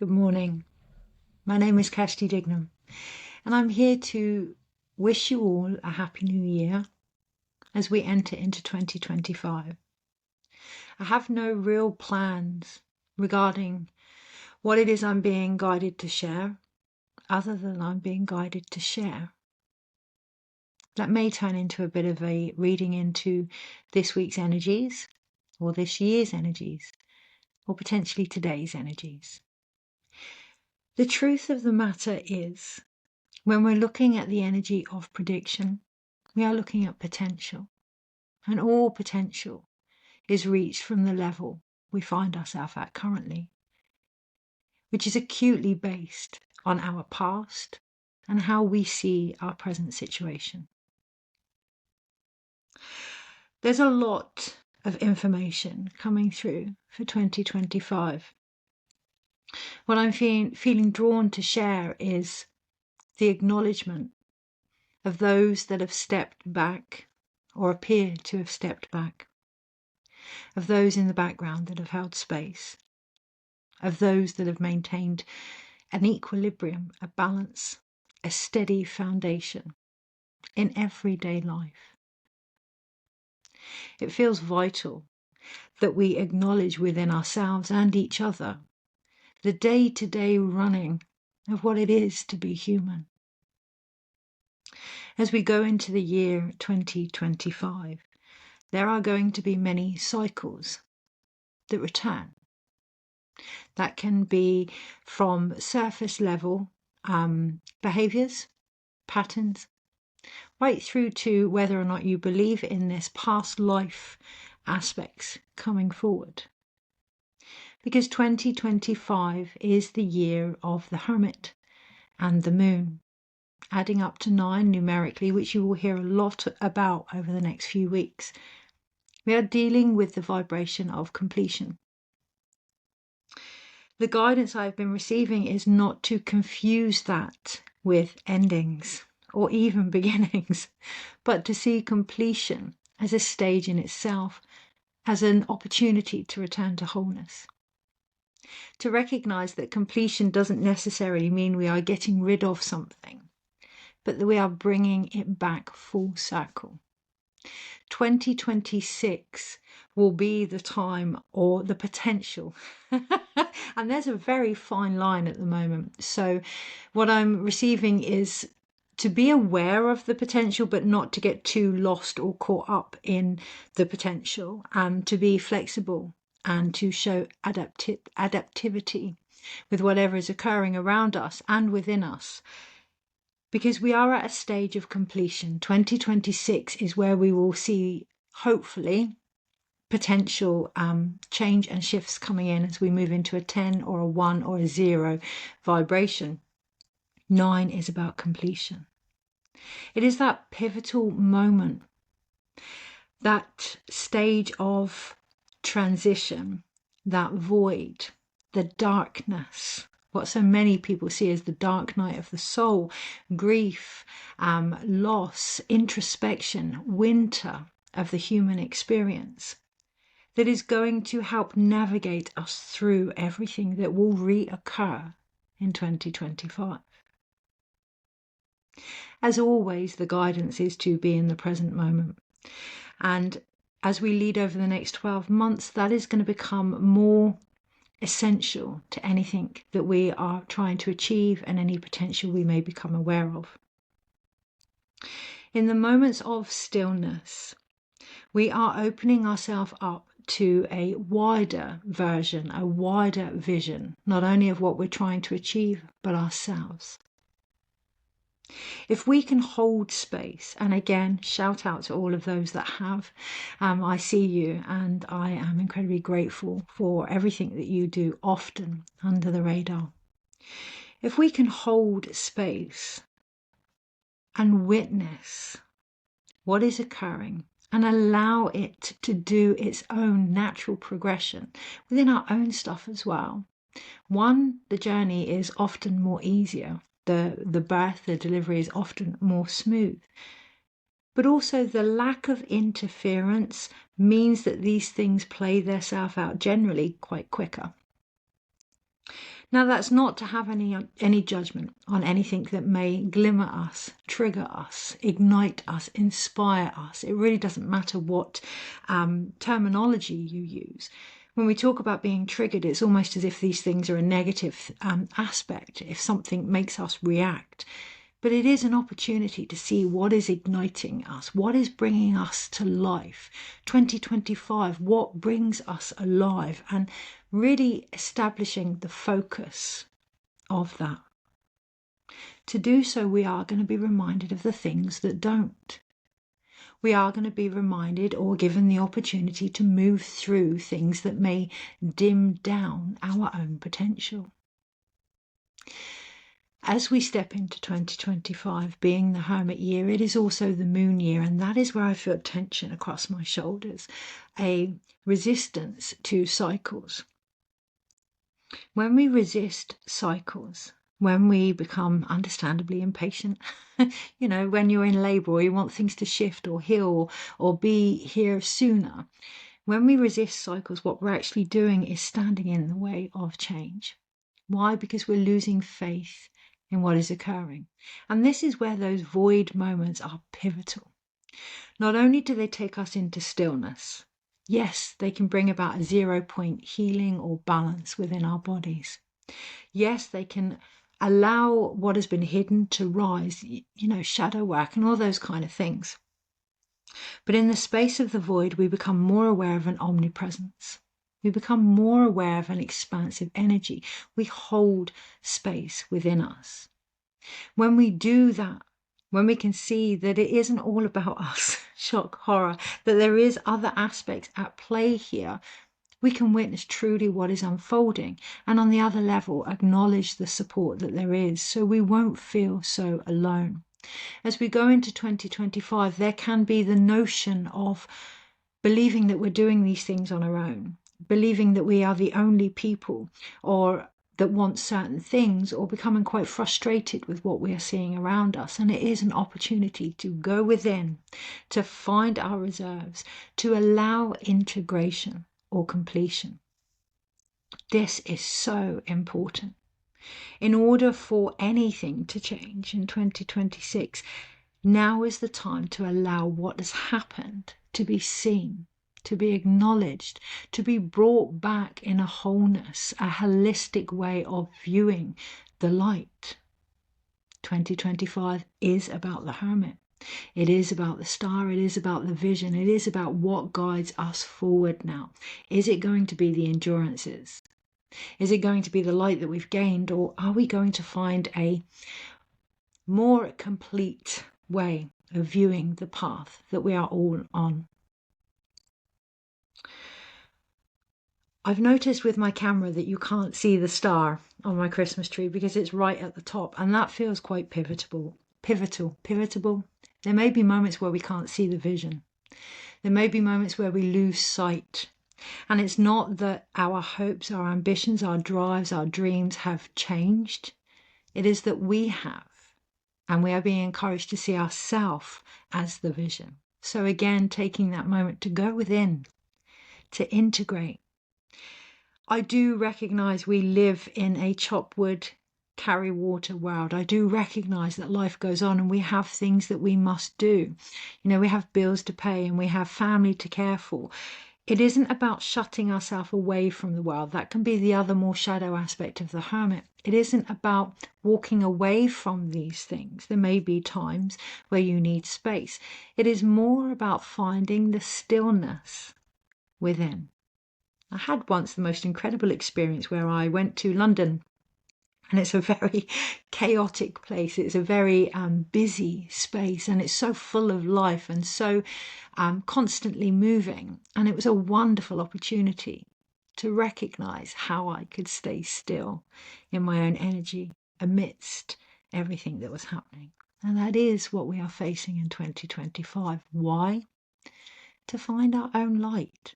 Good morning. My name is Kirsty Dignam, and I'm here to wish you all a happy new year as we enter into 2025. I have no real plans regarding what it is I'm being guided to share, other than I'm being guided to share. That may turn into a bit of a reading into this week's energies, or this year's energies, or potentially today's energies. The truth of the matter is, when we're looking at the energy of prediction, we are looking at potential. And all potential is reached from the level we find ourselves at currently, which is acutely based on our past and how we see our present situation. There's a lot of information coming through for 2025. What I'm feeling drawn to share is the acknowledgement of those that have stepped back or appear to have stepped back, of those in the background that have held space, of those that have maintained an equilibrium, a balance, a steady foundation in everyday life. It feels vital that we acknowledge within ourselves and each other the day-to-day running of what it is to be human. As we go into the year 2025, there are going to be many cycles that return. That can be from surface level behaviours, patterns, right through to whether or not you believe in this past life aspects coming forward. Because 2025 is the year of the Hermit and the Moon, adding up to 9 numerically, which you will hear a lot about over the next few weeks. We are dealing with the vibration of completion. The guidance I've been receiving is not to confuse that with endings or even beginnings, but to see completion as a stage in itself, as an opportunity to return to wholeness. To recognize that completion doesn't necessarily mean we are getting rid of something, but that we are bringing it back full circle. 2026 will be the time, or the potential, and there's a very fine line at the moment. So what I'm receiving is to be aware of the potential, but not to get too lost or caught up in the potential, and to be flexible and to show adaptivity with whatever is occurring around us and within us. Because we are at a stage of completion. 2026 is where we will see, hopefully, potential change and shifts coming in as we move into a 10 or a 1 or a 0 vibration. 9 is about completion. It is that pivotal moment, that stage of transition, that void, the darkness, what so many people see as the dark night of the soul, grief, loss, introspection, winter of the human experience, that is going to help navigate us through everything that will reoccur in 2025. As always, the guidance is to be in the present moment. And as we lead over the next 12 months, that is going to become more essential to anything that we are trying to achieve and any potential we may become aware of. In the moments of stillness, we are opening ourselves up to a wider version, a wider vision, not only of what we're trying to achieve, but ourselves. If we can hold space, and again, shout out to all of those that have, I see you, and I am incredibly grateful for everything that you do, often under the radar. If we can hold space and witness what is occurring and allow it to do its own natural progression within our own stuff as well, the journey is often more easier. The birth, the delivery is often more smooth. But also the lack of interference means that these things play themselves out generally quite quicker. Now, that's not to have any judgment on anything that may glimmer us, trigger us, ignite us, inspire us. It really doesn't matter what terminology you use. When we talk about being triggered, it's almost as if these things are a negative aspect, if something makes us react. But it is an opportunity to see what is igniting us, what is bringing us to life. 2025, what brings us alive, and really establishing the focus of that. To do so, we are going to be reminded of the things that don't. We are going to be reminded or given the opportunity to move through things that may dim down our own potential. As we step into 2025, being the Hermit year, it is also the moon year, and that is where I feel tension across my shoulders, a resistance to cycles. When we resist cycles, when we become understandably impatient, when you're in labour or you want things to shift or heal or be here sooner, when we resist cycles, what we're actually doing is standing in the way of change. Why? Because we're losing faith in what is occurring. And this is where those void moments are pivotal. Not only do they take us into stillness, yes, they can bring about a 0-point healing or balance within our bodies. Yes, they can allow what has been hidden to rise, shadow work and all those kind of things. But in the space of the void, we become more aware of an omnipresence. We become more aware of an expansive energy. We hold space within us. When we do that, when we can see that it isn't all about us, shock, horror, that there is other aspects at play here, we can witness truly what is unfolding, and on the other level, acknowledge the support that there is, so we won't feel so alone. As we go into 2025, there can be the notion of believing that we're doing these things on our own, believing that we are the only people or that want certain things, or becoming quite frustrated with what we are seeing around us. And it is an opportunity to go within, to find our reserves, to allow integration or completion. This is so important. In order for anything to change in 2026, now is the time to allow what has happened to be seen, to be acknowledged, to be brought back in a wholeness, a holistic way of viewing the light. 2025 is about the Hermit. It is about the star. It is about the vision. It is about what guides us forward now. Is it going to be the endurances? Is it going to be the light that we've gained, or are we going to find a more complete way of viewing the path that we are all on? I've noticed with my camera that you can't see the star on my Christmas tree because it's right at the top, and that feels quite pivotal. There may be moments where we can't see the vision. There may be moments where we lose sight. And it's not that our hopes, our ambitions, our drives, our dreams have changed. It is that we have. And we are being encouraged to see ourselves as the vision. So again, taking that moment to go within, to integrate. I do recognize we live in a chop wood, carry water world. I do recognize that life goes on and we have things that we must do. We have bills to pay and we have family to care for. It isn't about shutting ourselves away from the world. That can be the other more shadow aspect of the Hermit. It isn't about walking away from these things. There may be times where you need space. It is more about finding the stillness within. I had once the most incredible experience where I went to London, and it's a very chaotic place. It's a very busy space, and it's so full of life and so constantly moving. And it was a wonderful opportunity to recognize how I could stay still in my own energy amidst everything that was happening. And that is what we are facing in 2025. Why? To find our own light,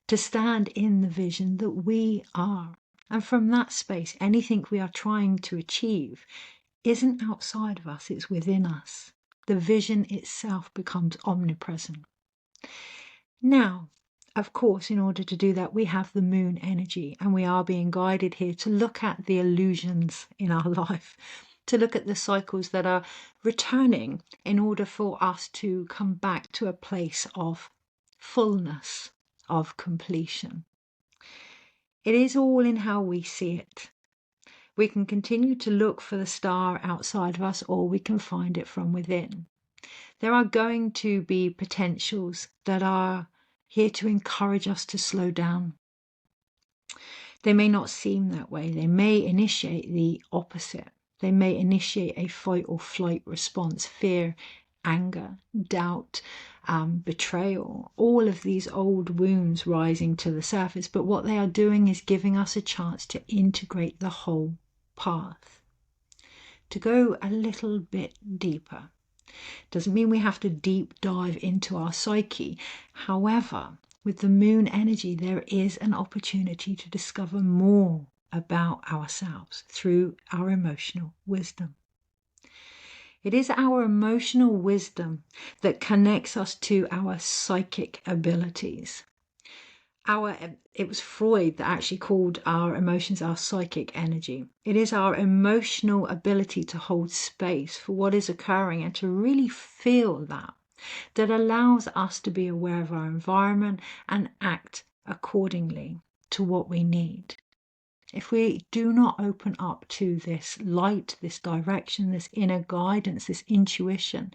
to stand in the vision that we are. And from that space, anything we are trying to achieve isn't outside of us, it's within us. The vision itself becomes omnipresent. Now, Of course, in order to do that, we have the moon energy, and we are being guided here to look at the illusions in our life, to look at the cycles that are returning in order for us to come back to a place of fullness, of completion. It is all in how we see it. We can continue to look for the star outside of us, or we can find it from within. There are going to be potentials that are here to encourage us to slow down. They may not seem that way. They may initiate the opposite. They may initiate a fight or flight response, fear, anger, doubt, betrayal, all of these old wounds rising to the surface. But what they are doing is giving us a chance to integrate the whole path, to go a little bit deeper. Doesn't mean we have to deep dive into our psyche. However, with the moon energy, there is an opportunity to discover more about ourselves through our emotional wisdom. It is our emotional wisdom that connects us to our psychic abilities. It was Freud that actually called our emotions our psychic energy. It is our emotional ability to hold space for what is occurring and to really feel that allows us to be aware of our environment and act accordingly to what we need. If we do not open up to this light, this direction, this inner guidance, this intuition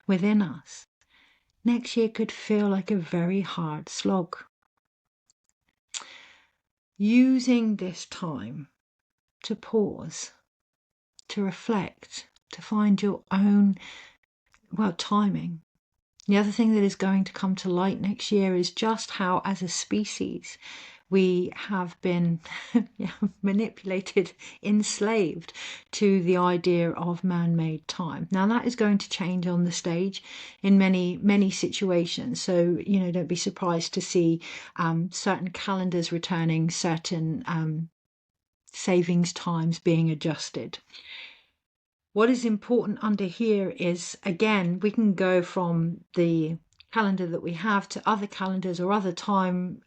within us, next year could feel like a very hard slog. Using this time to pause, to reflect, to find your own, timing. The other thing that is going to come to light next year is just how, as a species, we have been manipulated, enslaved to the idea of man-made time. Now that is going to change on the stage in many, many situations. So, don't be surprised to see certain calendars returning, certain savings times being adjusted. What is important under here is, again, we can go from the calendar that we have to other calendars or other time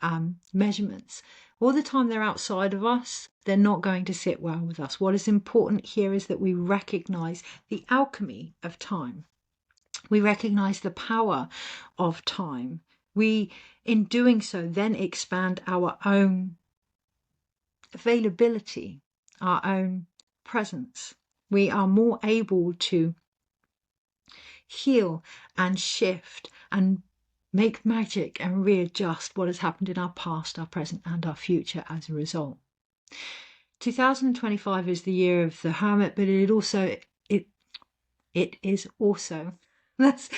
measurements. All the time they're outside of us, they're not going to sit well with us. What is important here is that we recognize the alchemy of time. We recognize the power of time. We, in doing so, then expand our own availability, our own presence. We are more able to heal and shift and make magic and readjust what has happened in our past, our present, and our future as a result. 2025 is the year of the Hermit, but it is also let's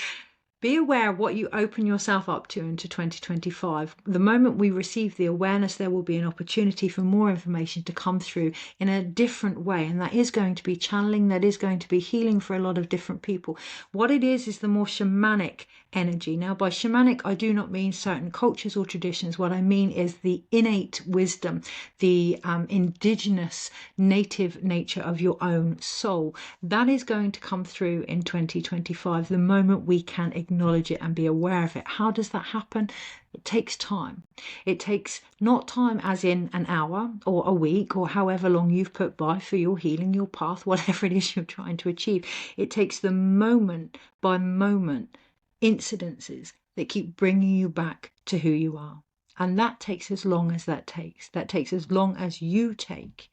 be aware of what you open yourself up to into 2025. The moment we receive the awareness, there will be an opportunity for more information to come through in a different way. And that is going to be channeling, that is going to be healing for a lot of different people. What it is the more shamanic energy. Now, by shamanic, I do not mean certain cultures or traditions. What I mean is the innate wisdom, the indigenous native nature of your own soul. That is going to come through in 2025, the moment we can acknowledge it and be aware of it. How does that happen? It takes time. It takes not time as in an hour or a week or however long you've put by for your healing, your path, whatever it is you're trying to achieve. It takes the moment by moment incidences that keep bringing you back to who you are. And that takes as long as that takes. That takes as long as you take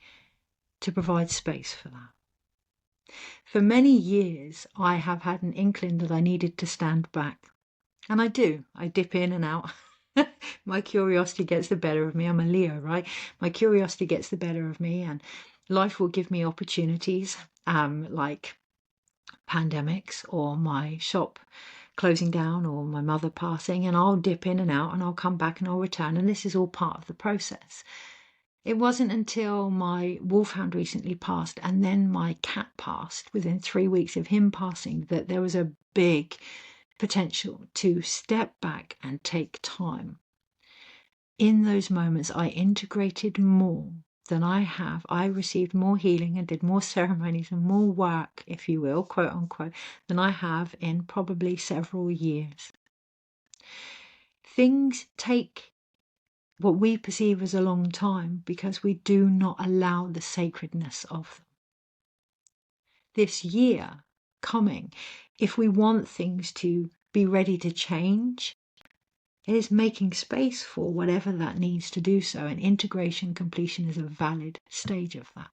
to provide space for that. For many years, I have had an inkling that I needed to stand back. And I do. I dip in and out. My curiosity gets the better of me. I'm a Leo, right? My curiosity gets the better of me, and life will give me opportunities like pandemics or my shop closing down or my mother passing, and I'll dip in and out and I'll come back and I'll return. And this is all part of the process. It wasn't until my wolfhound recently passed and then my cat passed within 3 weeks of him passing that there was a big potential to step back and take time. In those moments, I integrated more than I have. I received more healing and did more ceremonies and more work, if you will, quote unquote, than I have in probably several years. Things take what we perceive as a long time because we do not allow the sacredness of them. This year coming, if we want things to be ready to change, it is making space for whatever that needs to do so, and integration completion is a valid stage of that.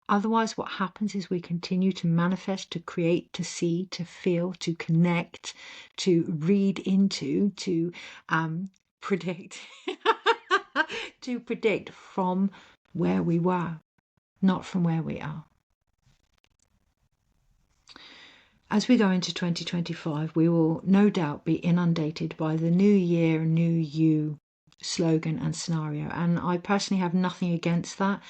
Otherwise, what happens is we continue to manifest, to create, to see, to feel, to connect, to read into, to predict, to predict from where we were, not from where we are. As we go into 2025, we will no doubt be inundated by the New Year, New You slogan and scenario. And I personally have nothing against that.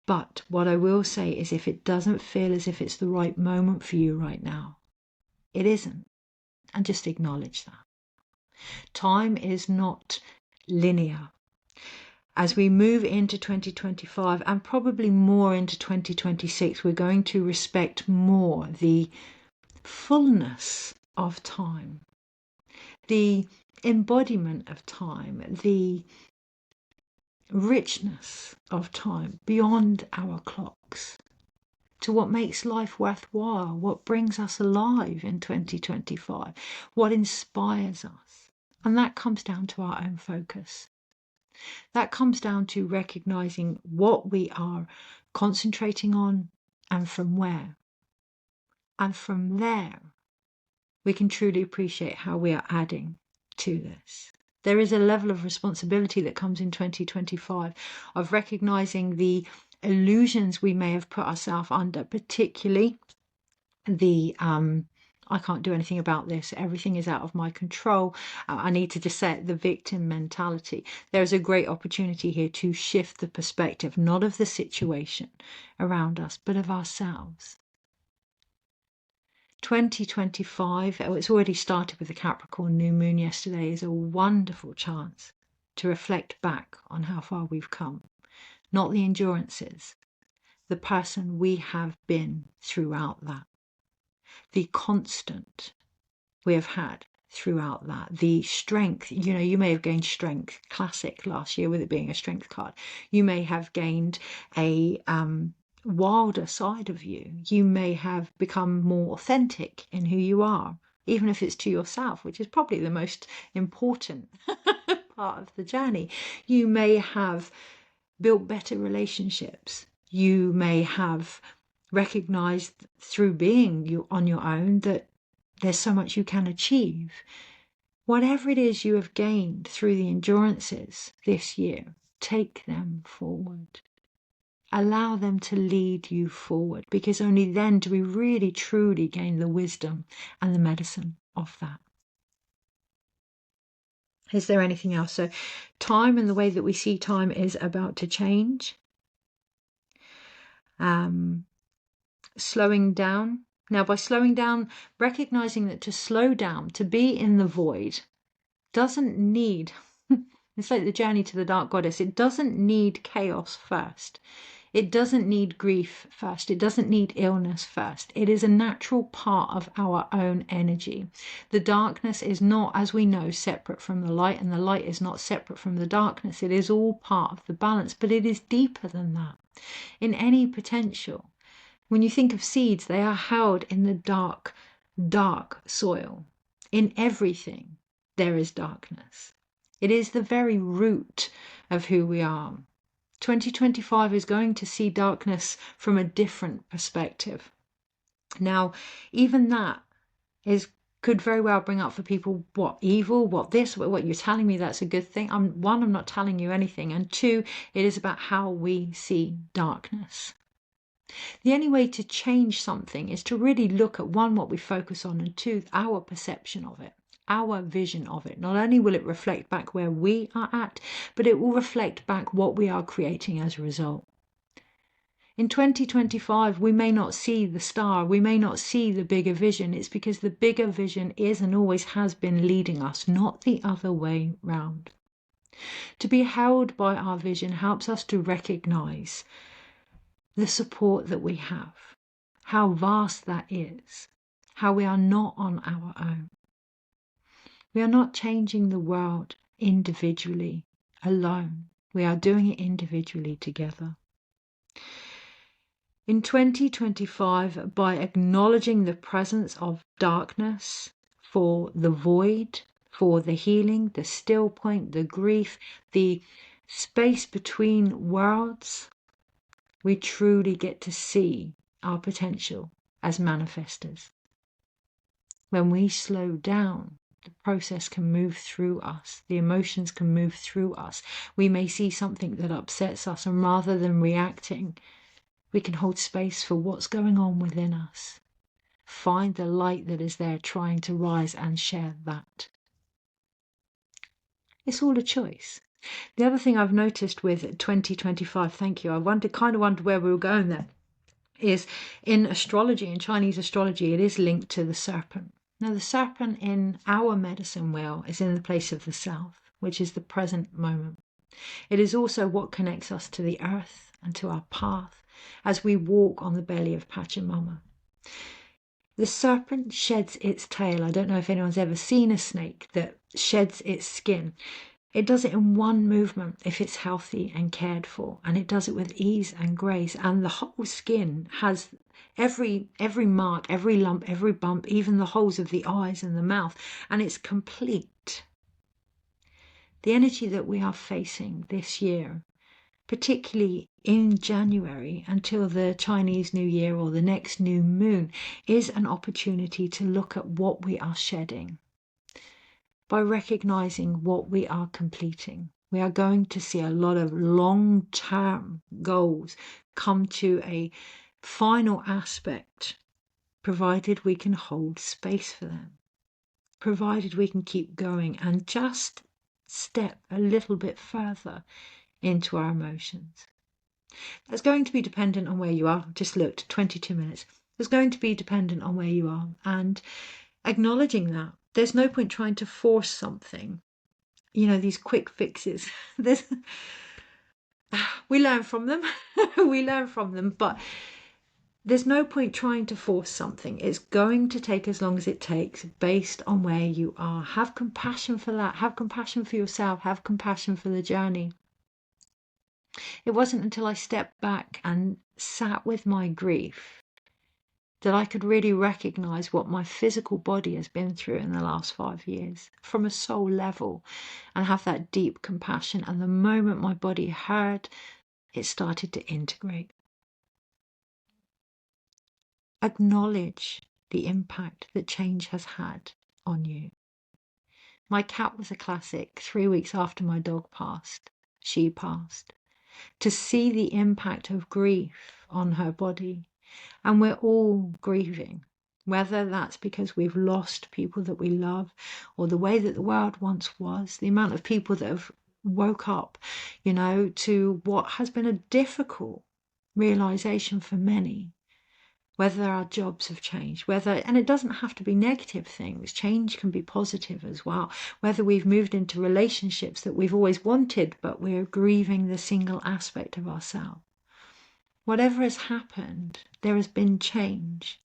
But what I will say is, if it doesn't feel as if it's the right moment for you right now, it isn't. And just acknowledge that. Time is not linear. As we move into 2025 and probably more into 2026, we're going to respect more the fullness of time, the embodiment of time, the richness of time beyond our clocks, to what makes life worthwhile, what brings us alive in 2025, what inspires us. And that comes down to our own focus. That comes down to recognizing what we are concentrating on and from where. And from there, we can truly appreciate how we are adding to this. There is a level of responsibility that comes in 2025 of recognizing the illusions we may have put ourselves under, particularly the I can't do anything about this, everything is out of my control, I need to just say it, the victim mentality. There is a great opportunity here to shift the perspective, not of the situation around us, but of ourselves. 2025, it's already started with the Capricorn new moon yesterday, is a wonderful chance to reflect back on how far we've come. Not the endurances, the person we have been throughout that. The constant we have had throughout that. The strength, you may have gained strength, classic last year with it being a strength card. You may have gained a wilder side of you. You may have become more authentic in who you are, even if it's to yourself, which is probably the most important part of the journey. You may have built better relationships. You may have recognized through being on your own that there's so much you can achieve. Whatever it is you have gained through the endurances this year, take them forward. Allow them to lead you forward, because only then do we really truly gain the wisdom and the medicine of that. Is there anything else? So time and the way that we see time is about to change. Slowing down. Now, by slowing down, recognizing that to slow down, to be in the void, doesn't need, it's like the journey to the dark goddess, it doesn't need chaos first. It doesn't need grief first. It doesn't need illness first. It is a natural part of our own energy. The darkness is not, as we know, separate from the light, and the light is not separate from the darkness. It is all part of the balance, but it is deeper than that. In any potential, when you think of seeds, they are held in the dark, dark soil. In everything, there is darkness. It is the very root of who we are. 2025 is going to see darkness from a different perspective. Now, even that could very well bring up for people, what, evil, what this, what you're telling me that's a good thing. I'm not telling you anything. And two, it is about how we see darkness. The only way to change something is to really look at, one, what we focus on, and two, our perception of it. Our vision of it. Not only will it reflect back where we are at, but it will reflect back what we are creating as a result. In 2025, we may not see the star, we may not see the bigger vision. It's because the bigger vision is and always has been leading us, not the other way round. To be held by our vision helps us to recognize the support that we have, how vast that is, how we are not on our own. We are not changing the world individually. alone. We are doing it individually together. In 2025, by acknowledging the presence of darkness for the void, for the healing, the still point, the grief, the space between worlds, we truly get to see our potential as manifestors. When we slow down, the process can move through us. The emotions can move through us. We may see something that upsets us, and rather than reacting, we can hold space for what's going on within us. Find the light that is there trying to rise and share that. It's all a choice. The other thing I've noticed with 2025, thank you, I kind of wondered where we were going there, is in astrology, in Chinese astrology, it is linked to the serpent. Now, the serpent in our medicine wheel is in the place of the south, which is the present moment. It is also what connects us to the earth and to our path as we walk on the belly of Pachamama. The serpent sheds its tail. I don't know if anyone's ever seen a snake that sheds its skin. It does it in one movement if it's healthy and cared for, and it does it with ease and grace. And the whole skin has every mark, every lump, every bump, even the holes of the eyes and the mouth, and it's complete. The energy that we are facing this year, particularly in January until the Chinese New Year or the next new moon, is an opportunity to look at what we are shedding. By recognizing what we are completing, we are going to see a lot of long-term goals come to a final aspect, provided we can hold space for them, provided we can keep going and just step a little bit further into our emotions. That's going to be dependent on where you are. Just looked, 22 minutes. It's going to be dependent on where you are, and acknowledging that. There's no point trying to force something. You know, these quick fixes. We learn from them. We learn from them, but there's no point trying to force something. It's going to take as long as it takes based on where you are. Have compassion for that. Have compassion for yourself. Have compassion for the journey. It wasn't until I stepped back and sat with my grief that I could really recognize what my physical body has been through in the last 5 years from a soul level, and have that deep compassion. And the moment my body heard, it started to integrate. Acknowledge the impact that change has had on you. My cat was a classic. 3 weeks after my dog passed, she passed. To see the impact of grief on her body. And we're all grieving, whether that's because we've lost people that we love, or the way that the world once was, the amount of people that have woke up, you know, to what has been a difficult realization for many, whether our jobs have changed, and it doesn't have to be negative things, change can be positive as well, whether we've moved into relationships that we've always wanted, but we're grieving the single aspect of ourselves. Whatever has happened, there has been change.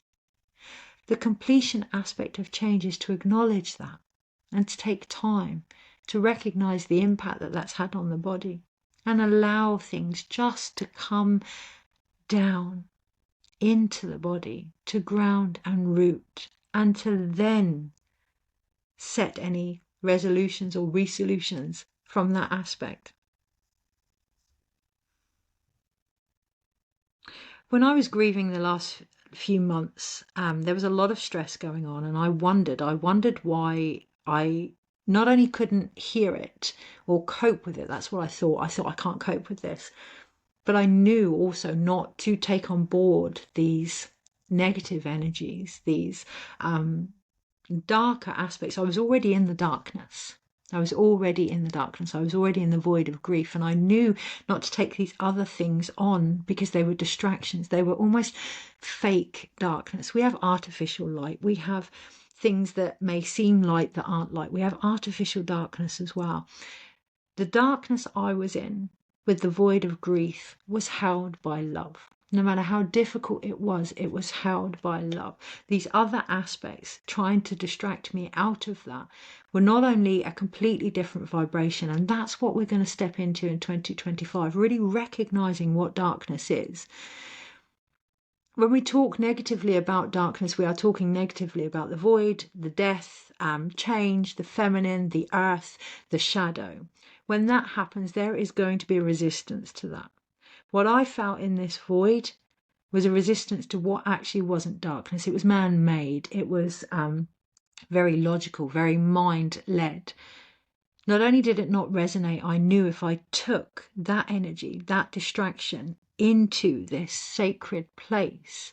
The completion aspect of change is to acknowledge that and to take time to recognize the impact that that's had on the body, and allow things just to come down into the body, to ground and root, and to then set any resolutions or resolutions from that aspect. When I was grieving the last few months, there was a lot of stress going on, and I wondered why I not only couldn't hear it or cope with it. That's what I thought. I thought, I can't cope with this. But I knew also not to take on board these negative energies, these darker aspects. I was already in the darkness. I was already in the void of grief, and I knew not to take these other things on because they were distractions. They were almost fake darkness. We have artificial light. We have things that may seem light that aren't light. We have artificial darkness as well. The darkness I was in with the void of grief was held by love. No matter how difficult it was held by love. These other aspects trying to distract me out of that were not only a completely different vibration, and that's what we're going to step into in 2025, really recognizing what darkness is. When we talk negatively about darkness, we are talking negatively about the void, the death, change, the feminine, the earth, the shadow. When that happens, there is going to be a resistance to that. What I felt in this void was a resistance to what actually wasn't darkness. It was man-made. It was very logical, very mind-led. Not only did it not resonate, I knew if I took that energy, that distraction into this sacred place,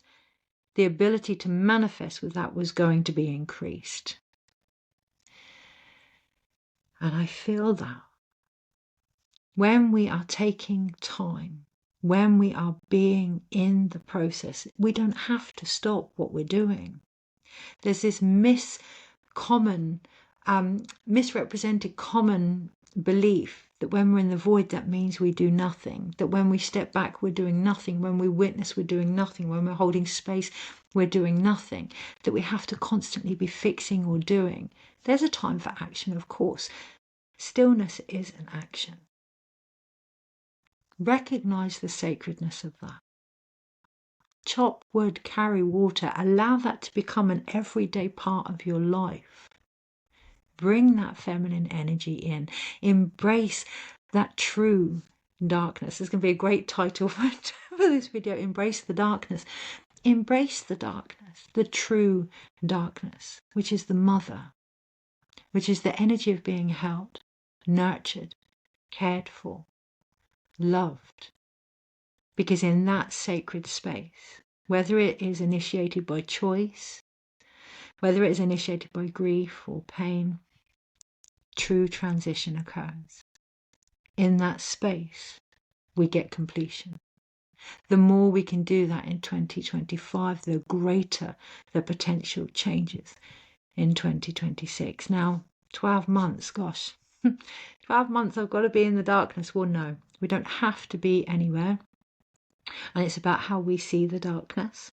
the ability to manifest with that was going to be increased. And I feel that when we are taking time, when we are being in the process, we don't have to stop what we're doing. There's this misrepresented common belief that when we're in the void, that means we do nothing, that when we step back, we're doing nothing, when we witness, we're doing nothing, when we're holding space, we're doing nothing, that we have to constantly be fixing or doing. There's a time for action, of course. Stillness is an action. Recognize the sacredness of that. Chop wood, carry water. Allow that to become an everyday part of your life. Bring that feminine energy in. Embrace that true darkness. There's going to be a great title for this video. Embrace the darkness. Embrace the darkness, the true darkness, which is the mother, which is the energy of being held, nurtured, cared for, loved. Because in that sacred space, whether it is initiated by choice, whether it is initiated by grief or pain, true transition occurs. In that space, we get completion. The more we can do that in 2025, the greater the potential changes in 2026. Now, 12 months, gosh, 12 months I've got to be in the darkness. Well, no, we don't have to be anywhere. And it's about how we see the darkness.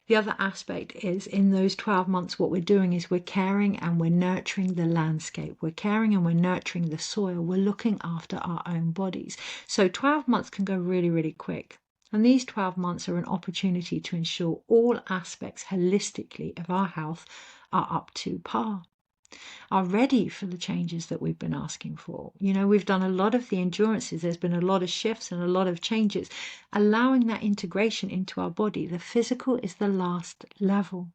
The other aspect is in those 12 months, what we're doing is we're caring and we're nurturing the landscape. We're caring and we're nurturing the soil. We're looking after our own bodies. So 12 months can go really, really quick. And these 12 months are an opportunity to ensure all aspects holistically of our health are up to par, are ready for the changes that we've been asking for. You know, we've done a lot of the endurances. There's been a lot of shifts and a lot of changes, allowing that integration into our body. The physical is the last level,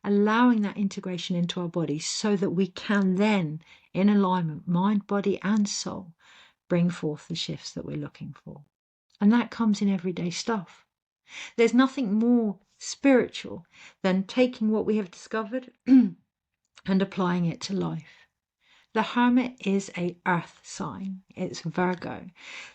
allowing that integration into our body so that we can then, in alignment, mind, body, and soul, bring forth the shifts that we're looking for. And that comes in everyday stuff. There's nothing more spiritual than taking what we have discovered and applying it to life. The Hermit is a earth sign. It's Virgo.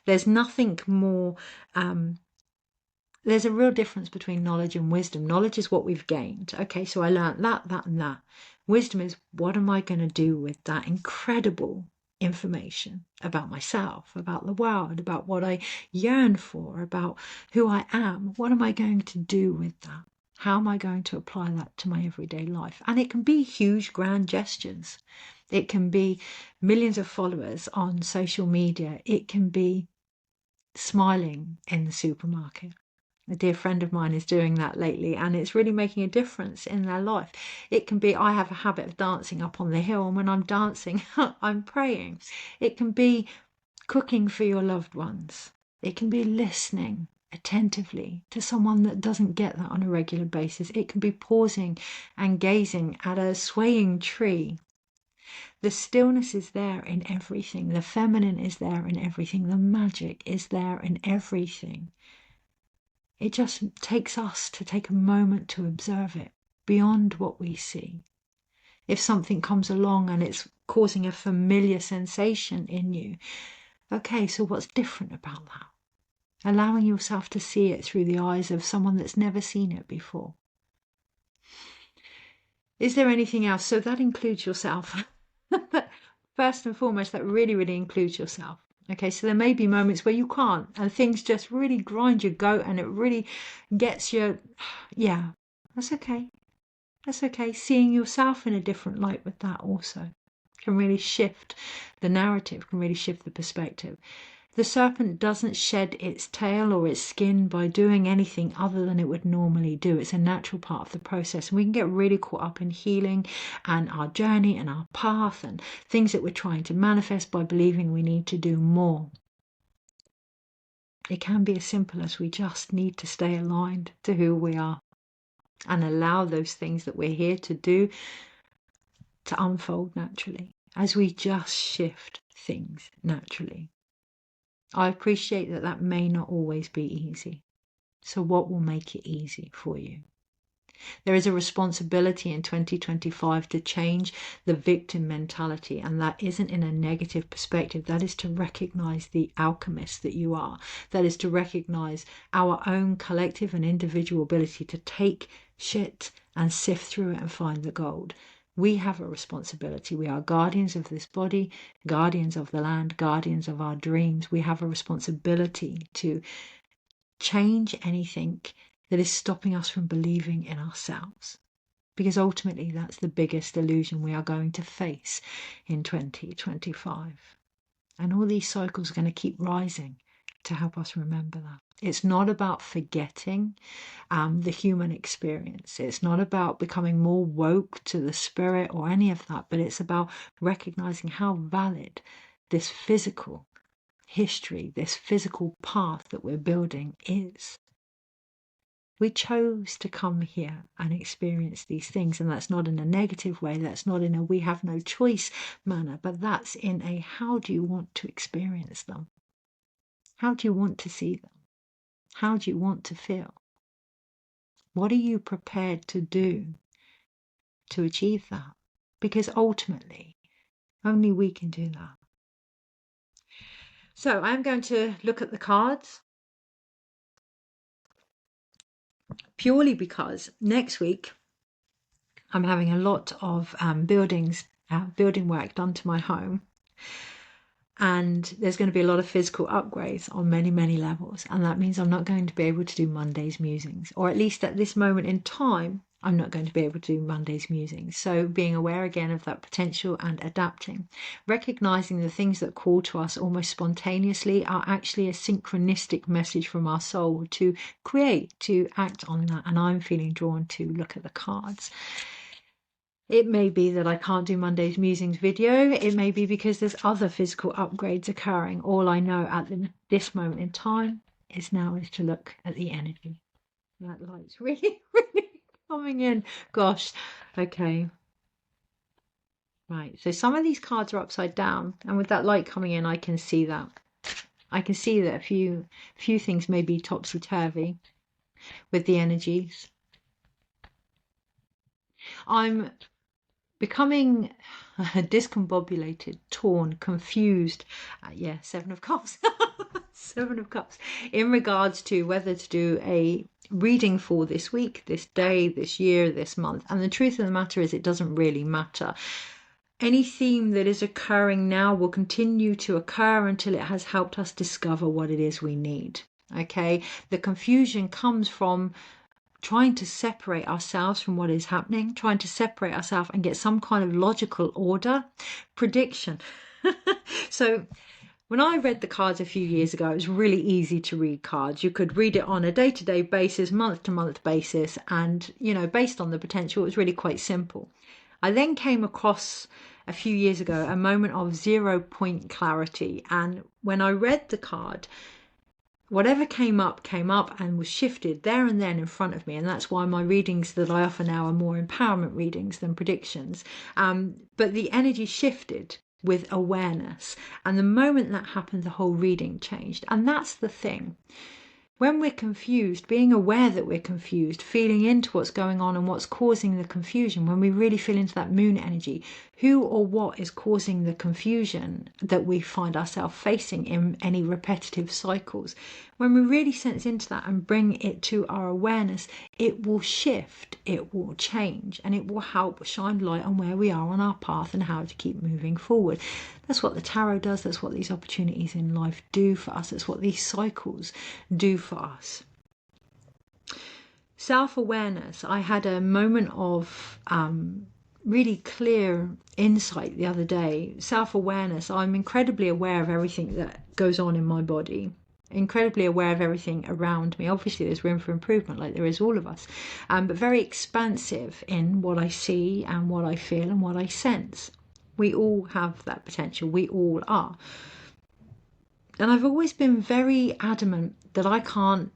There's nothing more, there's a real difference between knowledge and wisdom. Knowledge is what we've gained. Okay, so I learned that, and that. Wisdom is, what am I going to do with that incredible information about myself, about the world, about what I yearn for, about who I am? What am I going to do with that? How am I going to apply that to my everyday life? And it can be huge, grand gestures. It can be millions of followers on social media. It can be smiling in the supermarket. A dear friend of mine is doing that lately, and it's really making a difference in their life. It can be, I have a habit of dancing up on the hill, and when I'm dancing, I'm praying. It can be cooking for your loved ones. It can be listening attentively to someone that doesn't get that on a regular basis. It can be pausing and gazing at a swaying tree. The stillness is there in everything. The feminine is there in everything. The magic is there in everything. It just takes us to take a moment to observe it beyond what we see. If something comes along and it's causing a familiar sensation in you, okay, so what's different about that? Allowing yourself to see it through the eyes of someone that's never seen it before. Is there anything else? So that includes yourself. First and foremost, that really, really includes yourself. Okay, so there may be moments where you can't and things just really grind your goat and it really gets you. Yeah, that's okay. That's okay. Seeing yourself in a different light with that also can really shift the narrative, can really shift the perspective. The serpent doesn't shed its tail or its skin by doing anything other than it would normally do. It's a natural part of the process. And we can get really caught up in healing and our journey and our path and things that we're trying to manifest by believing we need to do more. It can be as simple as we just need to stay aligned to who we are and allow those things that we're here to do to unfold naturally as we just shift things naturally. I appreciate that that may not always be easy. So what will make it easy for you? There is a responsibility in 2025 to change the victim mentality, and that isn't in a negative perspective. That is to recognize the alchemist that you are. That is to recognize our own collective and individual ability to take shit and sift through it and find the gold. We have a responsibility. We are guardians of this body, guardians of the land, guardians of our dreams. We have a responsibility to change anything that is stopping us from believing in ourselves. Because ultimately, that's the biggest illusion we are going to face in 2025. And all these cycles are going to keep rising to help us remember that. It's not about forgetting the human experience. It's not about becoming more woke to the spirit or any of that, but it's about recognizing how valid this physical history, this physical path that we're building is. We chose to come here and experience these things, and that's not in a negative way, that's not in a we have no choice manner, but that's in a how do you want to experience them? How do you want to see them? How do you want to feel? What are you prepared to do to achieve that? Because ultimately, only we can do that. So I'm going to look at the cards purely because next week I'm having a lot of building work done to my home. And there's going to be a lot of physical upgrades on many, many levels. And that means I'm not going to be able to do Monday's musings, or at least at this moment in time, I'm not going to be able to do Monday's musings. So being aware again of that potential and adapting, recognizing the things that call to us almost spontaneously are actually a synchronistic message from our soul to create, to act on that. And I'm feeling drawn to look at the cards. It may be that I can't do Monday's musings video. It may be because there's other physical upgrades occurring. All I know at this moment in time is to look at the energy. That light's really, really coming in. Gosh. Okay. Right. So some of these cards are upside down, and with that light coming in, I can see that. I can see that a few things may be topsy-turvy with the energies. I'm becoming discombobulated, torn, confused. Yeah, Seven of Cups. Seven of Cups. In regards to whether to do a reading for this week, this day, this year, this month. And the truth of the matter is it doesn't really matter. Any theme that is occurring now will continue to occur until it has helped us discover what it is we need. Okay? The confusion comes from trying to separate ourselves from what is happening, trying to separate ourselves and get some kind of logical order, prediction. So when I read the cards a few years ago, it was really easy to read cards. You could read it on a day-to-day basis, month-to-month basis, and, based on the potential, it was really quite simple. I then came across a few years ago a moment of 0-point clarity, and when I read the card, whatever came up and was shifted there and then in front of me. And that's why my readings that I offer now are more empowerment readings than predictions. But the energy shifted with awareness. And the moment that happened, the whole reading changed. And that's the thing. When we're confused, being aware that we're confused, feeling into what's going on and what's causing the confusion, when we really feel into that moon energy, who or what is causing the confusion that we find ourselves facing in any repetitive cycles, when we really sense into that and bring it to our awareness, it will shift, it will change, and it will help shine light on where we are on our path and how to keep moving forward. That's what the tarot does. That's what these opportunities in life do for us. That's what these cycles do for us. Self-awareness. I had a moment of really clear insight the other day. Self-awareness. I'm incredibly aware of everything that goes on in my body, incredibly aware of everything around me. Obviously there's room for improvement, like there is all of us, but very expansive in what I see and what I feel and what I sense. We all have that potential. We all are. And I've always been very adamant that I can't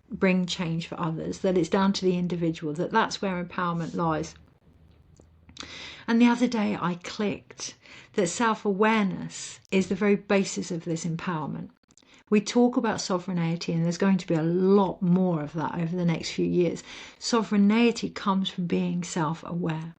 bring change for others, that it's down to the individual, that's where empowerment lies. And the other day I clicked that self-awareness is the very basis of this empowerment. We talk about sovereignty, and there's going to be a lot more of that over the next few years. Sovereignty comes from being self-aware.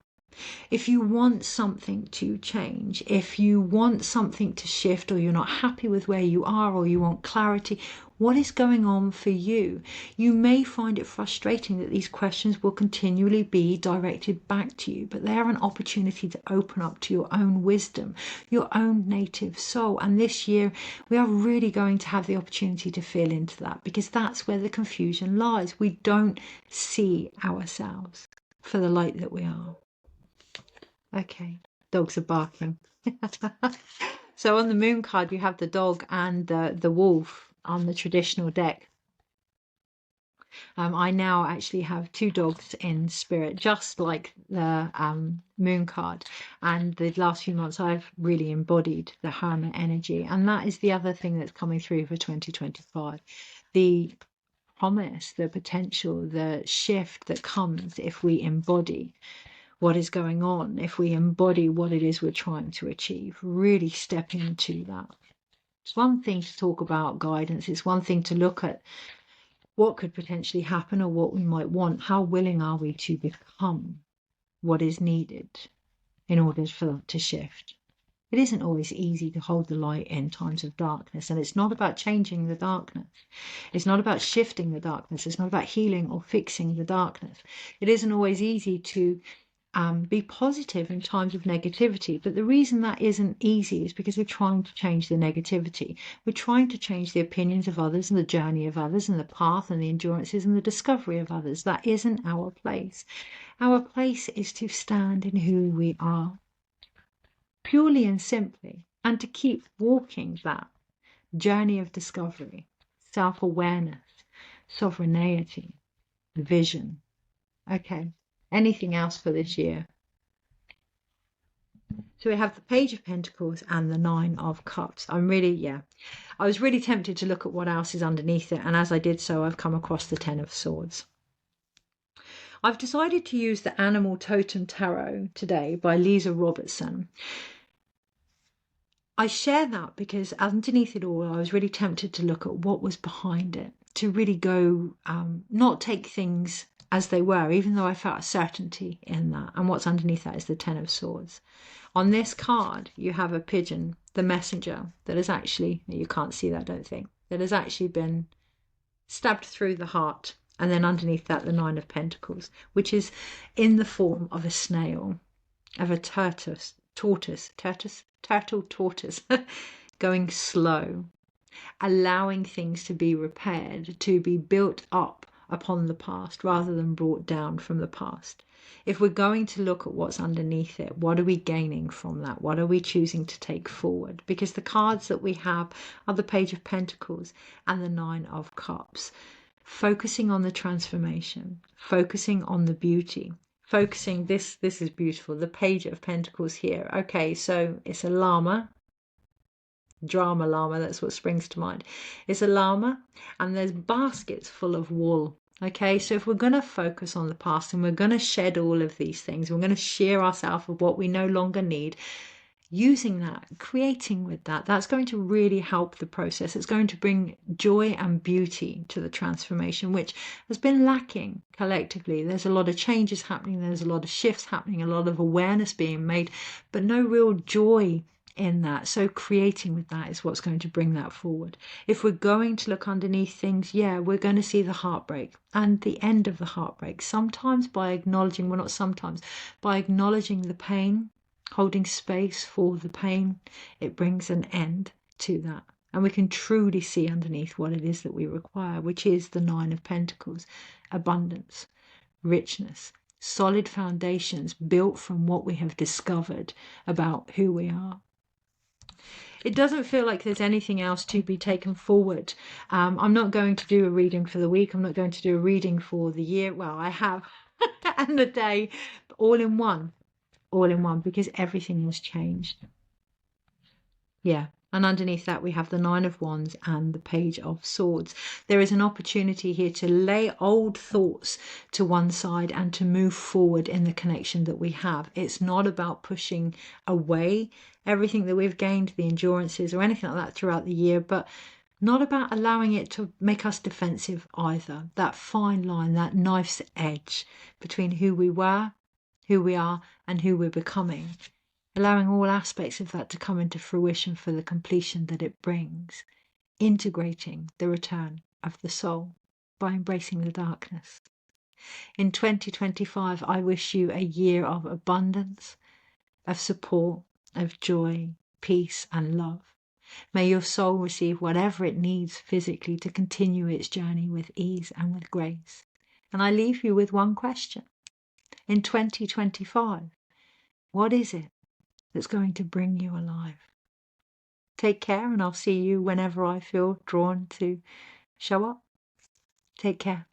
If you want something to change, if you want something to shift, or you're not happy with where you are, or you want clarity, what is going on for you? You may find it frustrating that these questions will continually be directed back to you, but they are an opportunity to open up to your own wisdom, your own native soul. And this year, we are really going to have the opportunity to feel into that, because that's where the confusion lies. We don't see ourselves for the light that we are. Okay, dogs are barking. So on the moon card, you have the dog and the wolf on the traditional deck. I now actually have two dogs in spirit, just like the moon card. And the last few months, I've really embodied the hermit energy. And that is the other thing that's coming through for 2025. The promise, the potential, the shift that comes if we embody what is going on, if we embody what it is we're trying to achieve, really step into that. It's one thing to talk about guidance. It's one thing to look at what could potentially happen or what we might want. How willing are we to become what is needed in order for that to shift? It isn't always easy to hold the light in times of darkness, and it's not about changing the darkness. It's not about shifting the darkness. It's not about healing or fixing the darkness. It isn't always easy to be positive in times of negativity. But the reason that isn't easy is because we're trying to change the negativity. We're trying to change the opinions of others and the journey of others and the path and the endurances and the discovery of others. That isn't our place. Our place is to stand in who we are, purely and simply, and to keep walking that journey of discovery, self-awareness, sovereignty, vision. Okay. Anything else for this year? So we have the Page of Pentacles and the Nine of Cups. I was really tempted to look at what else is underneath it, and as I did so, I've come across the Ten of Swords. I've decided to use the Animal Totem Tarot today by Lisa Robertson. I share that because underneath it all, I was really tempted to look at what was behind it, to really go, not take things as they were, even though I felt a certainty in that. And what's underneath that is the Ten of Swords. On this card, you have a pigeon, the messenger, that has actually, you can't see that, I don't think, that has actually been stabbed through the heart. And then underneath that, the Nine of Pentacles, which is in the form of a snail, of a turtle, going slow, allowing things to be repaired, to be built up upon the past rather than brought down from the past. If we're going to look at what's underneath it, what are we gaining from that? What are we choosing to take forward? Because the cards that we have are the Page of Pentacles and the Nine of Cups, focusing on the transformation, focusing on the beauty, focusing, this is beautiful, the Page of Pentacles here. Okay, so it's a llama, drama llama, that's what springs to mind. It's a llama and there's baskets full of wool. Okay, so if we're going to focus on the past and we're going to shed all of these things, we're going to shear ourselves of what we no longer need, using that, creating with that, that's going to really help the process. It's going to bring joy and beauty to the transformation, which has been lacking collectively. There's a lot of changes happening, there's a lot of shifts happening, a lot of awareness being made, but no real joy in that. So creating with that is what's going to bring that forward. If we're going to look underneath things, yeah, we're going to see the heartbreak and the end of the heartbreak, sometimes by acknowledging, well, not sometimes, by acknowledging the pain, holding space for the pain, it brings an end to that. And we can truly see underneath what it is that we require, which is the Nine of Pentacles: abundance, richness, solid foundations built from what we have discovered about who we are. It doesn't feel like there's anything else to be taken forward. I'm not going to do a reading for the week. I'm not going to do a reading for the year. Well, I have, and the day, all in one, because everything was changed. Yeah. And underneath that, we have the Nine of Wands and the Page of Swords. There is an opportunity here to lay old thoughts to one side and to move forward in the connection that we have. It's not about pushing away everything that we've gained, the endurances or anything like that throughout the year, but not about allowing it to make us defensive either. That fine line, that knife's edge between who we were, who we are, and who we're becoming. Allowing all aspects of that to come into fruition for the completion that it brings, integrating the return of the soul by embracing the darkness. In 2025, I wish you a year of abundance, of support, of joy, peace, and love. May your soul receive whatever it needs physically to continue its journey with ease and with grace. And I leave you with one question. In 2025, what is it that's going to bring you alive? Take care, and I'll see you whenever I feel drawn to show up. Take care.